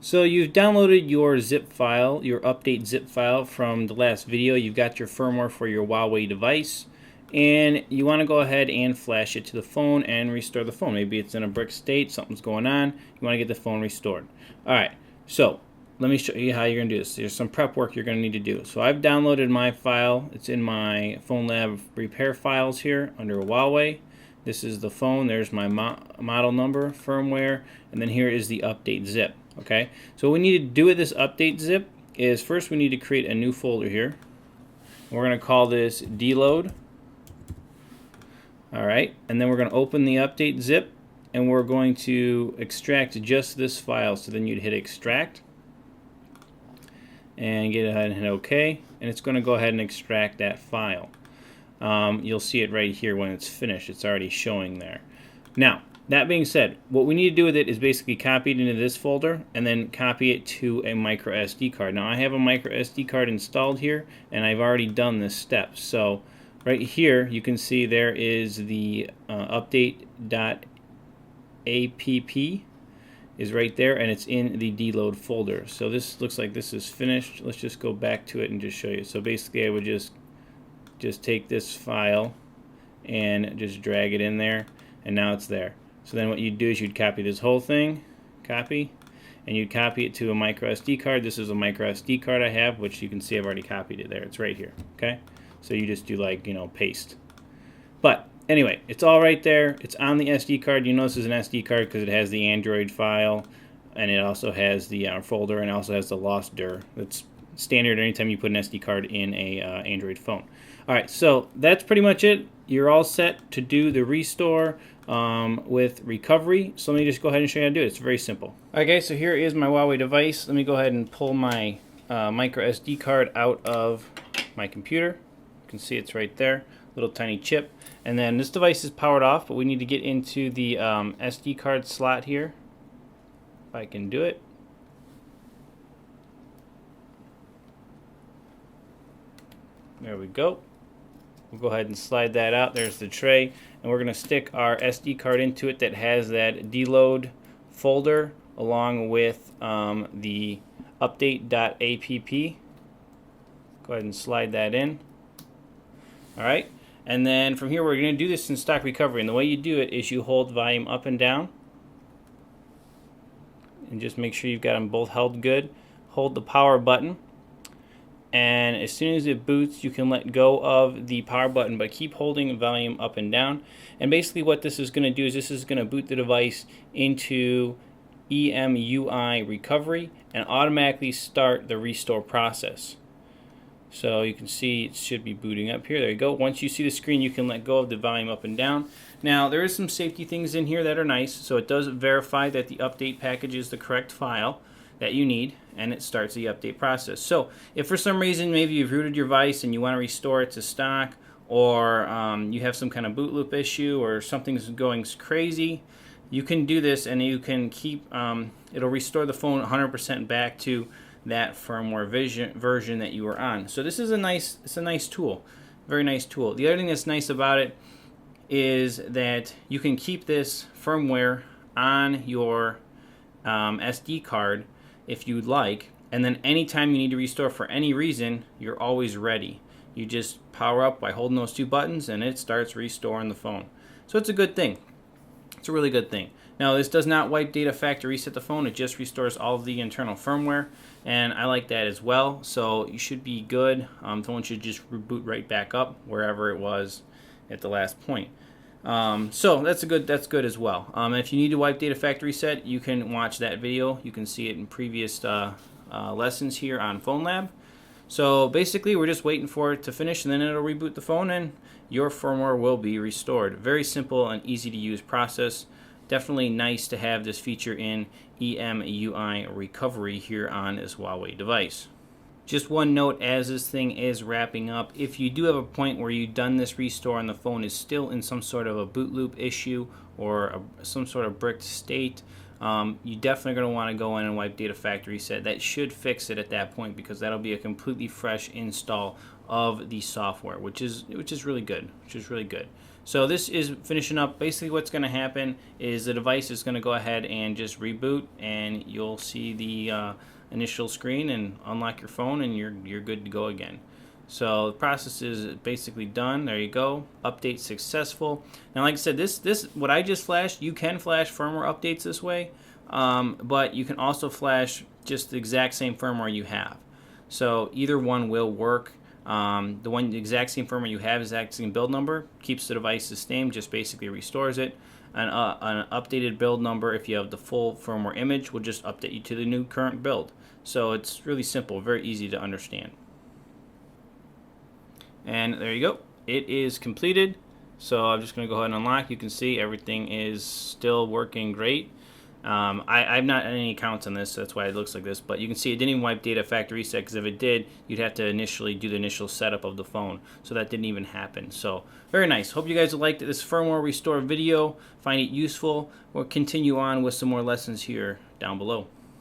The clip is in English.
So you've downloaded your zip file, your update zip file from the last video. You've got your firmware for your Huawei device, and you want to go ahead and flash it to the phone and restore the phone. Maybe it's in a brick state, something's going on, you want to get the phone restored. Alright, so let me show you how you're going to do this. There's some prep work you're going to need to do. So I've downloaded my file. It's in my Phone Lab repair files here under Huawei. This is the phone. There's my model number, firmware, and then here is the update zip. Okay, so what we need to do with this update zip is first we need to create a new folder here. We're going to call this deload. Alright, and then we're going to open the update zip and we're going to extract just this file. So then you'd hit extract and get ahead and hit OK, and it's going to go ahead and extract that file. You'll see it right here when it's finished. It's already showing there. Now, that being said, what we need to do with it is basically copy it into this folder and then copy it to a micro SD card. Now I have a micro SD card installed here and I've already done this step. So right here you can see there is the update.app is right there, and it's in the deload folder. So this looks like this is finished. Let's just go back to it and just show you. So basically I would just take this file and just drag it in there, and now it's there. So then what you'd do is you'd copy this whole thing, copy, and you'd copy it to a micro SD card. This is a micro SD card I have, which you can see I've already copied it there. It's right here, okay? So you just do like, paste. But anyway, it's all right there. It's on the SD card. You know this is an SD card because it has the Android file, and it also has the folder, and it also has the lost dir. That's standard anytime you put an SD card in a Android phone. Alright, so that's pretty much it. You're all set to do the restore with recovery. So let me just go ahead and show you how to do it. It's very simple. Alright guys, so here is my Huawei device. Let me go ahead and pull my micro SD card out of my computer. You can see it's right there, little tiny chip. And then this device is powered off, but we need to get into the SD card slot here. If I can do it. There we go. We'll go ahead and slide that out. There's the tray, and we're going to stick our SD card into it that has that deload folder along with the update.app. Go ahead and slide that in. Alright, and then from here we're going to do this in stock recovery, and the way you do it is you hold volume up and down and just make sure you've got them both held good. Hold the power button, and as soon as it boots you can let go of the power button, but keep holding volume up and down. And basically what this is going to do is this is going to boot the device into EMUI Recovery and automatically start the restore process. So you can see it should be booting up here. There you go. Once you see the screen you can let go of the volume up and down. Now there is some safety things in here that are nice. So it does verify that the update package is the correct file that you need, and it starts the update process. So if for some reason maybe you've rooted your device and you want to restore it to stock, or you have some kind of boot loop issue or something's going crazy, you can do this and you can keep it'll restore the phone 100% back to that firmware version that you were on. So this is a nice tool, very nice tool. The other thing that's nice about it is that you can keep this firmware on your SD card if you'd like, and then anytime you need to restore for any reason, you're always ready. You just power up by holding those two buttons and it starts restoring the phone. So it's a good thing. It's a really good thing. Now this does not wipe data, factory reset the phone. It just restores all of the internal firmware, and I like that as well. So you should be good. The phone should just reboot right back up wherever it was at the last point. So that's good as well. If you need to wipe data factory reset, you can watch that video. You can see it in previous lessons here on Phone Lab. So basically we're just waiting for it to finish, and then it'll reboot the phone and your firmware will be restored. Very simple and easy to use process. Definitely nice to have this feature in EMUI Recovery here on this Huawei device. Just one note as this thing is wrapping up: if you do have a point where you've done this restore and the phone is still in some sort of a boot loop issue or some sort of bricked state, you definitely going to want to go in and wipe data factory reset. That should fix it at that point, because that'll be a completely fresh install of the software, which is really good. So this is finishing up. Basically what's going to happen is the device is going to go ahead and just reboot, and you'll see the initial screen and unlock your phone, and you're good to go again. So the process is basically done. There you go. Update successful. Now, like I said, this what I just flashed, you can flash firmware updates this way, but you can also flash just the exact same firmware you have. So either one will work. The exact same firmware you have, exact same build number, keeps the device the same, just basically restores it. An updated build number, if you have the full firmware image, will just update you to the new current build. So it's really simple, very easy to understand. And there you go. It is completed. So I'm just going to go ahead and unlock. You can see everything is still working great. I've not had any accounts on this, so that's why it looks like this. But you can see it didn't even wipe data factory reset, because if it did, you'd have to initially do the initial setup of the phone. So that didn't even happen. So very nice. Hope you guys liked this firmware restore video. Find it useful. We'll continue on with some more lessons here down below.